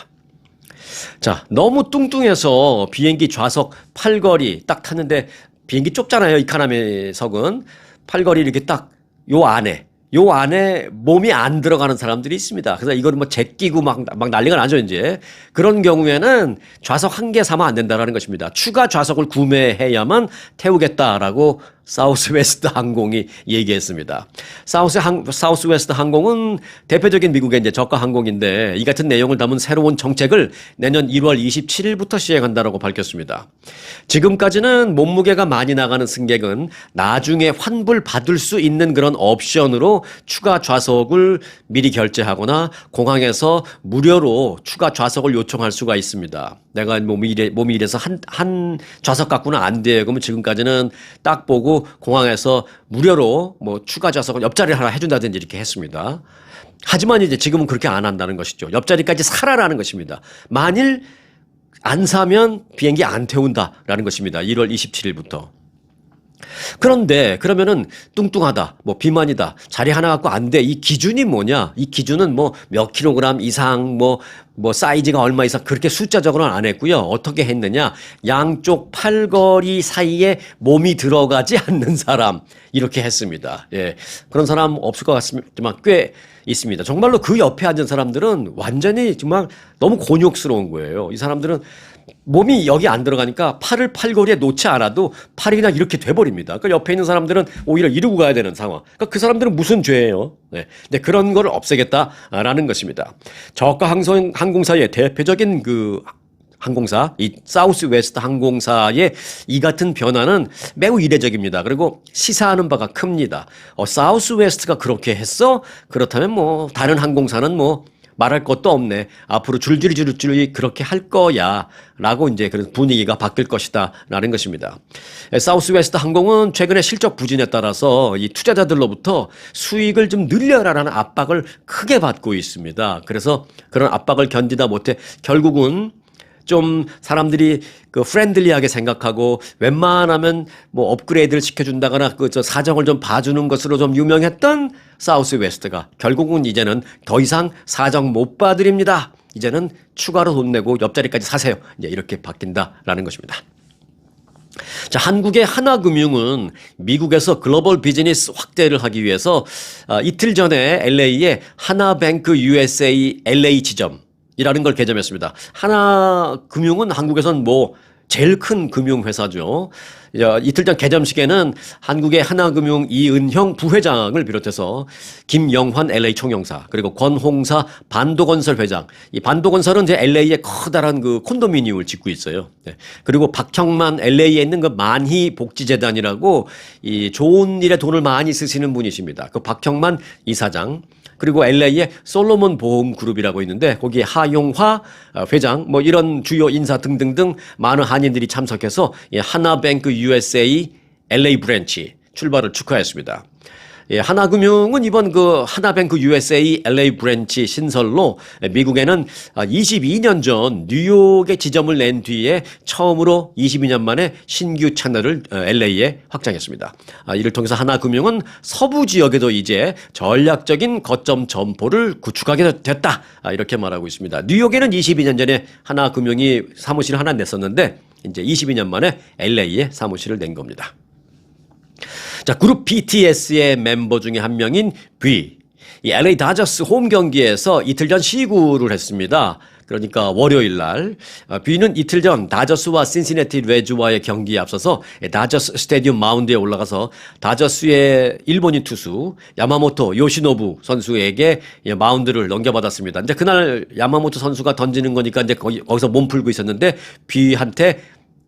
자, 너무 뚱뚱해서 비행기 좌석 팔걸이 딱 탔는데 비행기 좁잖아요. 이카노미석은 팔걸이 이렇게 딱 요 안에 몸이 안 들어가는 사람들이 있습니다. 그래서 이거는 제끼고 막 난리가 나죠, 이제. 그런 경우에는 좌석 한 개 사면 안 된다라는 것입니다. 추가 좌석을 구매해야만 태우겠다라고 사우스웨스트 항공이 얘기했습니다. 사우스웨스트 항공은 대표적인 미국의 이제 저가 항공인데 이 같은 내용을 담은 새로운 정책을 내년 1월 27일부터 시행한다라고 밝혔습니다. 지금까지는 몸무게가 많이 나가는 승객은 나중에 환불 받을 수 있는 그런 옵션으로 추가 좌석을 미리 결제하거나 공항에서 무료로 추가 좌석을 요청할 수가 있습니다. 내가 몸이 이래서 한 좌석 갖고는 안 돼. 그러면 지금까지는 딱 보고 공항에서 무료로 뭐 추가 좌석을 옆자리를 하나 해준다든지 이렇게 했습니다. 하지만 이제 지금은 그렇게 안 한다는 것이죠. 옆자리까지 사라라는 것입니다. 만일 안 사면 비행기 안 태운다라는 것입니다. 1월 27일부터. 그런데 그러면은 뚱뚱하다, 뭐 비만이다, 자리 하나 갖고 안 돼. 이 기준이 뭐냐? 이 기준은 뭐 몇 킬로그램 이상, 뭐 사이즈가 얼마 이상 그렇게 숫자적으로는 안 했고요. 어떻게 했느냐? 양쪽 팔걸이 사이에 몸이 들어가지 않는 사람 이렇게 했습니다. 예, 그런 사람 없을 것 같지만 꽤 있습니다. 정말로 그 옆에 앉은 사람들은 완전히 정말 너무 곤욕스러운 거예요. 이 사람들은 몸이 여기 안 들어가니까 팔을 팔걸이에 놓지 않아도 팔이 그냥 이렇게 돼버립니다. 그러니까 옆에 있는 사람들은 오히려 이러고 가야 되는 상황. 그러니까 그 사람들은 무슨 죄예요? 네. 근데 그런 거를 없애겠다라는 것입니다. 저가 항공사의 대표적인 그 항공사, 이 사우스웨스트 항공사의 이 같은 변화는 매우 이례적입니다. 그리고 시사하는 바가 큽니다. 사우스웨스트가 그렇게 했어? 그렇다면 뭐 다른 항공사는 뭐 말할 것도 없네. 앞으로 줄줄이 그렇게 할 거야. 라고 이제 그런 분위기가 바뀔 것이다. 라는 것입니다. 사우스웨스트 항공은 최근에 실적 부진에 따라서 이 투자자들로부터 수익을 좀 늘려라라는 압박을 크게 받고 있습니다. 그래서 그런 압박을 견디다 못해 결국은 좀 사람들이 그 프렌들리하게 생각하고 웬만하면 뭐 업그레이드를 시켜준다거나 그 저 사정을 좀 봐주는 것으로 좀 유명했던 사우스웨스트가 결국은 이제는 더 이상 사정 못 봐드립니다. 이제는 추가로 돈 내고 옆자리까지 사세요. 이제 이렇게 바뀐다라는 것입니다. 자, 한국의 하나금융은 미국에서 글로벌 비즈니스 확대를 하기 위해서 이틀 전에 LA에 하나뱅크 USA LA 지점 이라는 걸 개점했습니다. 하나금융은 한국에선 뭐 제일 큰 금융회사죠. 이틀 전 개점식에는 한국의 하나금융 이은형 부회장을 비롯해서 김영환 LA 총영사 그리고 권홍사 반도건설 회장. 이 반도건설은 이제 LA에 커다란 그 콘도미니움을 짓고 있어요. 네. 그리고 박형만 LA에 있는 그 만희 복지재단이라고 이 좋은 일에 돈을 많이 쓰시는 분이십니다. 그 박형만 이사장. 그리고 LA에 솔로몬 보험그룹이라고 있는데 거기에 하용화 회장 뭐 이런 주요 인사 등등등 많은 한인들이 참석해서 하나뱅크 USA LA 브랜치 출발을 축하했습니다. 예, 하나금융은 이번 그 하나뱅크 USA LA 브랜치 신설로 미국에는 22년 전 뉴욕에 지점을 낸 뒤에 처음으로 22년 만에 신규 채널을 LA에 확장했습니다. 이를 통해서 하나금융은 서부 지역에도 이제 전략적인 거점 점포를 구축하게 됐다. 이렇게 말하고 있습니다. 뉴욕에는 22년 전에 하나금융이 사무실을 하나 냈었는데 이제 22년 만에 LA에 사무실을 낸 겁니다. 자, 그룹 BTS의 멤버 중에 한 명인 뷔. 이 LA 다저스 홈 경기에서 이틀 전 시구를 했습니다. 그러니까 월요일 날. 뷔는 이틀 전 다저스와 신시내티 레즈와의 경기에 앞서서 다저스 스테디움 마운드에 올라가서 다저스의 일본인 투수 야마모토 요시노부 선수에게 마운드를 넘겨받았습니다. 이제 그날 야마모토 선수가 던지는 거니까 이제 거기서 몸 풀고 있었는데 뷔한테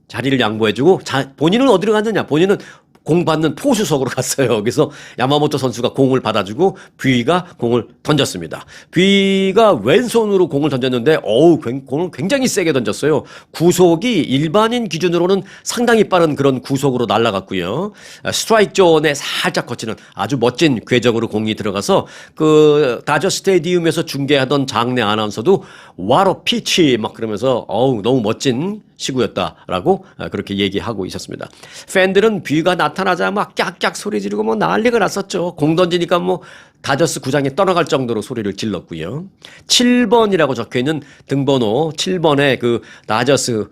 자리를 양보해주고 본인은 어디로 갔느냐? 본인은 공 받는 포수석으로 갔어요. 그래서 야마모토 선수가 공을 받아주고 뷔가 공을 던졌습니다. 뷔가 왼손으로 공을 던졌는데 공을 굉장히 세게 던졌어요. 구속이 일반인 기준으로는 상당히 빠른 그런 구속으로 날아갔고요. 스트라이크 존에 살짝 거치는 아주 멋진 궤적으로 공이 들어가서 그 다저 스테디움에서 중계하던 장내 아나운서도 와로 피치 막 그러면서 너무 멋진 시구였다라고 그렇게 얘기하고 있었습니다. 팬들은 뷔가 나타나자 막 깍깍 소리 지르고 뭐 난리가 났었죠. 공 던지니까 뭐 다저스 구장에 떠나갈 정도로 소리를 질렀고요. 7번이라고 적혀있는 등번호 7번에 그 다저스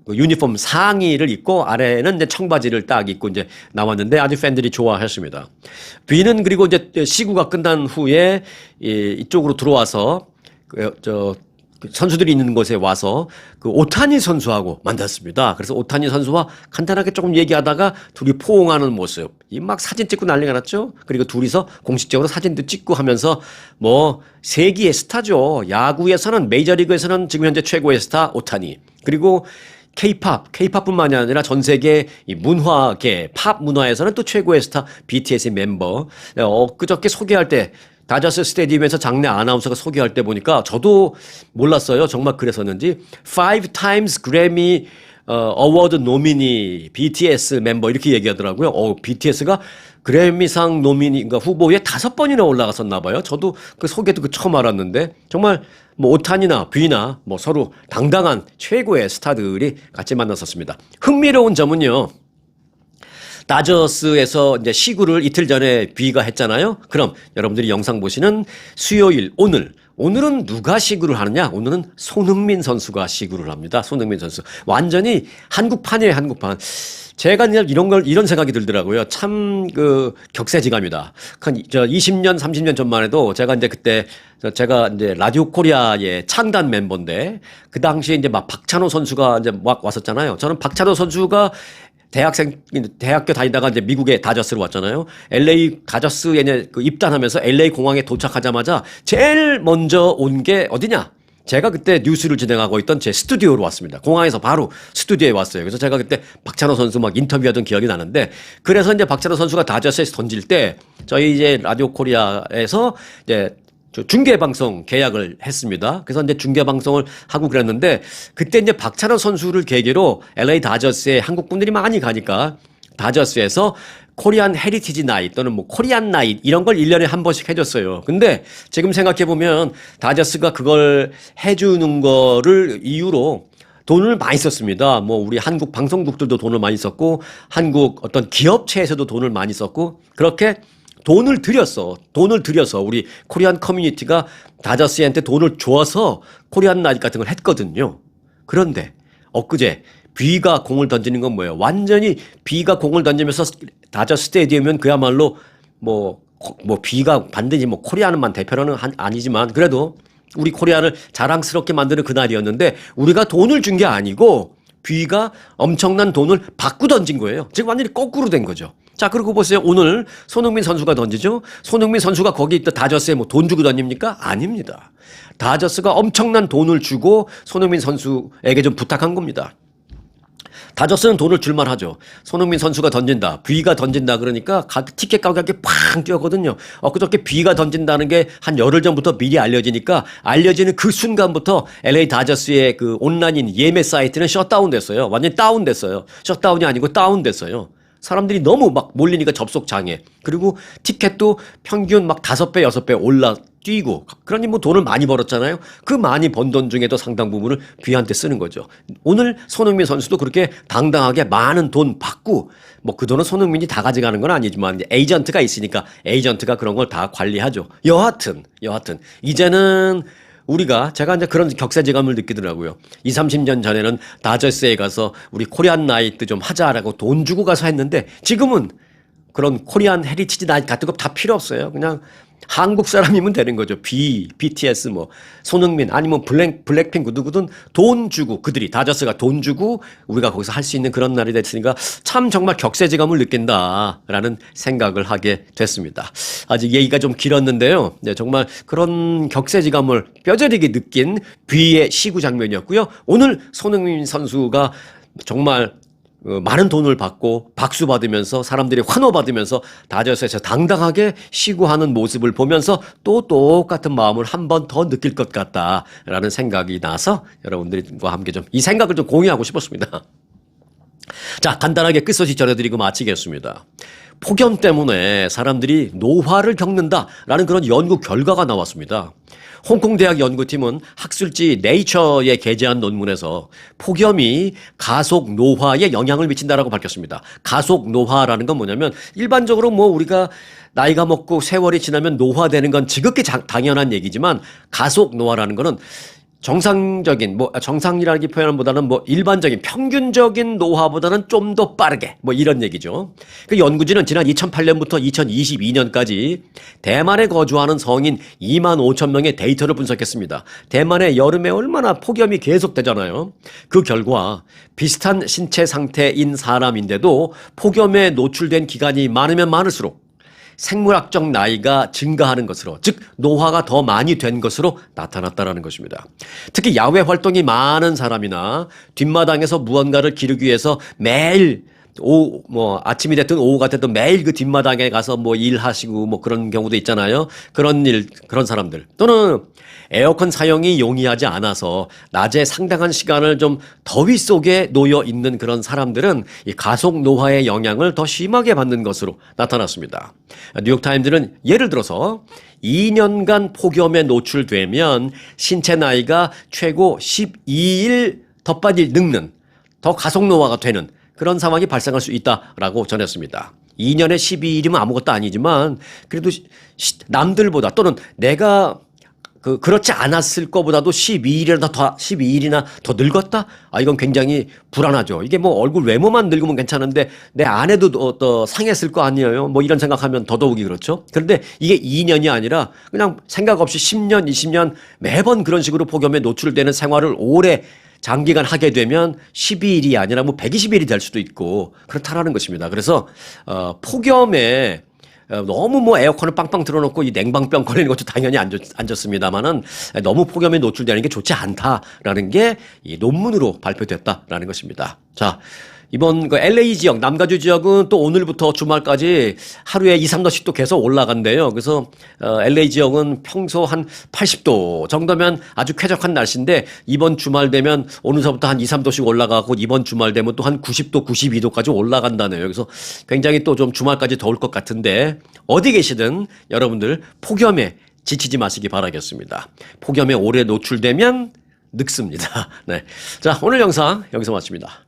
유니폼 상의를 입고 아래는 이제 청바지를 딱 입고 이제 나왔는데 아주 팬들이 좋아했습니다. 뷔는 그리고 이제 시구가 끝난 후에 이쪽으로 들어와서 선수들이 있는 곳에 와서 그 오타니 선수하고 만났습니다. 그래서 오타니 선수와 간단하게 조금 얘기하다가 둘이 포옹하는 모습, 이 막 사진 찍고 난리가 났죠. 그리고 둘이서 공식적으로 사진도 찍고 하면서 뭐 세기의 스타죠. 야구에서는 메이저리그에서는 지금 현재 최고의 스타 오타니. 그리고 K-팝뿐만이 아니라 전 세계 이 문화계, 팝 문화에서는 또 최고의 스타 BTS의 멤버. 그저께 소개할 때 다저스 스테디움에서 장내 아나운서가 소개할 때 보니까 저도 몰랐어요. 정말 그랬었는지. 5 times 그래미 어워드 노미니 BTS 멤버 이렇게 얘기하더라고요. BTS가 그래미상 노미니 그러니까 후보에 5번이나 올라갔었나 봐요. 저도 그 소개 듣고 처음 알았는데 정말 뭐 오탄이나 뷔나 뭐 서로 당당한 최고의 스타들이 같이 만났었습니다. 흥미로운 점은요. 다저스에서 이제 시구를 이틀 전에 뷔가 했잖아요. 그럼 여러분들이 영상 보시는 수요일 오늘은 누가 시구를 하느냐? 오늘은 손흥민 선수가 시구를 합니다. 손흥민 선수. 완전히 한국판이에요, 한국판. 제가 이런 생각이 들더라고요. 참, 격세지감이다. 20년, 30년 전만 해도 제가 이제 라디오 코리아의 창단 멤버인데, 그 당시에 이제 막 박찬호 선수가 이제 막 왔었잖아요. 저는 박찬호 선수가 대학교 다니다가 이제 미국에 다저스로 왔잖아요. LA 다저스에 이제 입단하면서 LA 공항에 도착하자마자 제일 먼저 온 게 어디냐? 제가 그때 뉴스를 진행하고 있던 제 스튜디오로 왔습니다. 공항에서 바로 스튜디오에 왔어요. 그래서 제가 그때 박찬호 선수 막 인터뷰하던 기억이 나는데, 그래서 이제 박찬호 선수가 다저스에서 던질 때 저희 이제 라디오 코리아에서 이제 중계방송 계약을 했습니다. 그래서 이제 중계방송을 하고 그랬는데, 그때 이제 박찬호 선수를 계기로 LA 다저스에 한국 분들이 많이 가니까 다저스에서 코리안 헤리티지 나잇 또는 뭐 코리안 나잇 이런 걸 1년에 한 번씩 해줬어요. 근데 지금 생각해보면 다저스가 그걸 해주는 거를 이유로 돈을 많이 썼습니다. 뭐 우리 한국 방송국들도 돈을 많이 썼고 한국 어떤 기업체에서도 돈을 많이 썼고 그렇게 돈을 들여서 우리 코리안 커뮤니티가 다저스한테 돈을 줘서 코리안 나잇 같은 걸 했거든요. 그런데 엊그제 뷔가 공을 던지는 건 뭐예요? 완전히 뷔가 공을 던지면서 다저스 스테디움은 그야말로 뭐 뷔가 반드시 뭐 코리아는만 대표로는 아니지만 그래도 우리 코리아를 자랑스럽게 만드는 그날이었는데 우리가 돈을 준 게 아니고 뷔가 엄청난 돈을 받고 던진 거예요. 지금 완전히 거꾸로 된 거죠. 자, 그리고 보세요. 오늘 손흥민 선수가 던지죠. 손흥민 선수가 거기 있던 다저스에 뭐 돈 주고 던집니까? 아닙니다. 다저스가 엄청난 돈을 주고 손흥민 선수에게 좀 부탁한 겁니다. 다저스는 돈을 줄만 하죠. 손흥민 선수가 던진다, 뷔가 던진다 그러니까 티켓 가격이 팡 뛰었거든요. 그저께 뷔가 던진다는 게 한 열흘 전부터 미리 알려지니까 알려지는 그 순간부터 LA 다저스의 그 온라인 예매 사이트는 셧다운됐어요. 완전히 다운됐어요. 셧다운이 아니고 다운됐어요. 사람들이 너무 막 몰리니까 접속 장애. 그리고 티켓도 평균 막 5배, 6배 올라 뛰고. 그러니 뭐 돈을 많이 벌었잖아요. 그 많이 번 돈 중에도 상당 부분을 뷔한테 쓰는 거죠. 오늘 손흥민 선수도 그렇게 당당하게 많은 돈 받고 뭐 그 돈은 손흥민이 다 가져가는 건 아니지만 에이전트가 있으니까 에이전트가 그런 걸 다 관리하죠. 여하튼 이제는 제가 이제 그런 격세지감을 느끼더라고요. 20, 30년 전에는 다저스에 가서 우리 코리안 나이트 좀 하자라고 돈 주고 가서 했는데 지금은 그런 코리안 헤리티지 나이트 같은 거 다 필요 없어요. 그냥 한국 사람이면 되는 거죠. BTS 뭐 손흥민 아니면 블랙핑크 누구든 돈 주고 그들이 다저스가 돈 주고 우리가 거기서 할 수 있는 그런 날이 됐으니까 참 정말 격세지감을 느낀다라는 생각을 하게 됐습니다. 아직 얘기가 좀 길었는데요. 네, 정말 그런 격세지감을 뼈저리게 느낀 뷔의 시구 장면이었고요. 오늘 손흥민 선수가 정말 많은 돈을 받고 박수 받으면서 사람들이 환호받으면서 다저스에서 당당하게 시구하는 모습을 보면서 또 똑같은 마음을 한 번 더 느낄 것 같다라는 생각이 나서 여러분들과 함께 좀 이 생각을 좀 공유하고 싶었습니다. 자, 간단하게 끝소식 전해드리고 마치겠습니다. 폭염 때문에 사람들이 노화를 겪는다라는 그런 연구 결과가 나왔습니다. 홍콩 대학 연구팀은 학술지 네이처에 게재한 논문에서 폭염이 가속 노화에 영향을 미친다라고 밝혔습니다. 가속 노화라는 건 뭐냐면 일반적으로 뭐 우리가 나이가 먹고 세월이 지나면 노화되는 건 지극히 당연한 얘기지만 가속 노화라는 거는 정상적인 정상이라기 표현보다는 일반적인 평균적인 노화보다는 좀 더 빠르게 이런 얘기죠. 그 연구진은 지난 2008년부터 2022년까지 대만에 거주하는 성인 2만 5천 명의 데이터를 분석했습니다. 대만의 여름에 얼마나 폭염이 계속되잖아요. 그 결과 비슷한 신체 상태인 사람인데도 폭염에 노출된 기간이 많으면 많을수록 생물학적 나이가 증가하는 것으로, 즉 노화가 더 많이 된 것으로 나타났다라는 것입니다. 특히 야외 활동이 많은 사람이나 뒷마당에서 무언가를 기르기 위해서 매일 아침이 됐든 오후가 됐든 매일 그 뒷마당에 가서 일하시고 그런 경우도 있잖아요. 그런 사람들. 또는 에어컨 사용이 용이하지 않아서 낮에 상당한 시간을 좀 더위 속에 놓여 있는 그런 사람들은 이 가속 노화의 영향을 더 심하게 받는 것으로 나타났습니다. 뉴욕타임즈는 예를 들어서 2년간 폭염에 노출되면 신체 나이가 최고 12일 더 빨리 늙는, 더 가속 노화가 되는 그런 상황이 발생할 수 있다라고 전했습니다. 2년에 12일이면 아무것도 아니지만 그래도 남들보다 또는 내가 그렇지 않았을 거보다도 12일이나 더 늙었다? 이건 굉장히 불안하죠. 이게 얼굴 외모만 늙으면 괜찮은데 내 안에도 또 상했을 거 아니에요. 이런 생각하면 더더욱이 그렇죠. 그런데 이게 2년이 아니라 그냥 생각 없이 10년, 20년 매번 그런 식으로 폭염에 노출되는 생활을 오래 장기간 하게 되면 12일이 아니라 120일이 될 수도 있고 그렇다라는 것입니다. 그래서 폭염에 너무 에어컨을 빵빵 틀어놓고 이 냉방병 걸리는 것도 당연히 안 좋습니다만은 너무 폭염에 노출되는 게 좋지 않다라는 게 이 논문으로 발표됐다라는 것입니다. 자, 이번 LA 지역, 남가주 지역은 또 오늘부터 주말까지 하루에 2, 3도씩 또 계속 올라간대요. 그래서 LA 지역은 평소 한 80도 정도면 아주 쾌적한 날씨인데 이번 주말 되면 오늘서부터 한 2, 3도씩 올라가고 이번 주말 되면 또 한 90도, 92도까지 올라간다네요. 그래서 굉장히 또 좀 주말까지 더울 것 같은데 어디 계시든 여러분들 폭염에 지치지 마시기 바라겠습니다. 폭염에 오래 노출되면 늙습니다. 네. 자, 오늘 영상 여기서 마칩니다.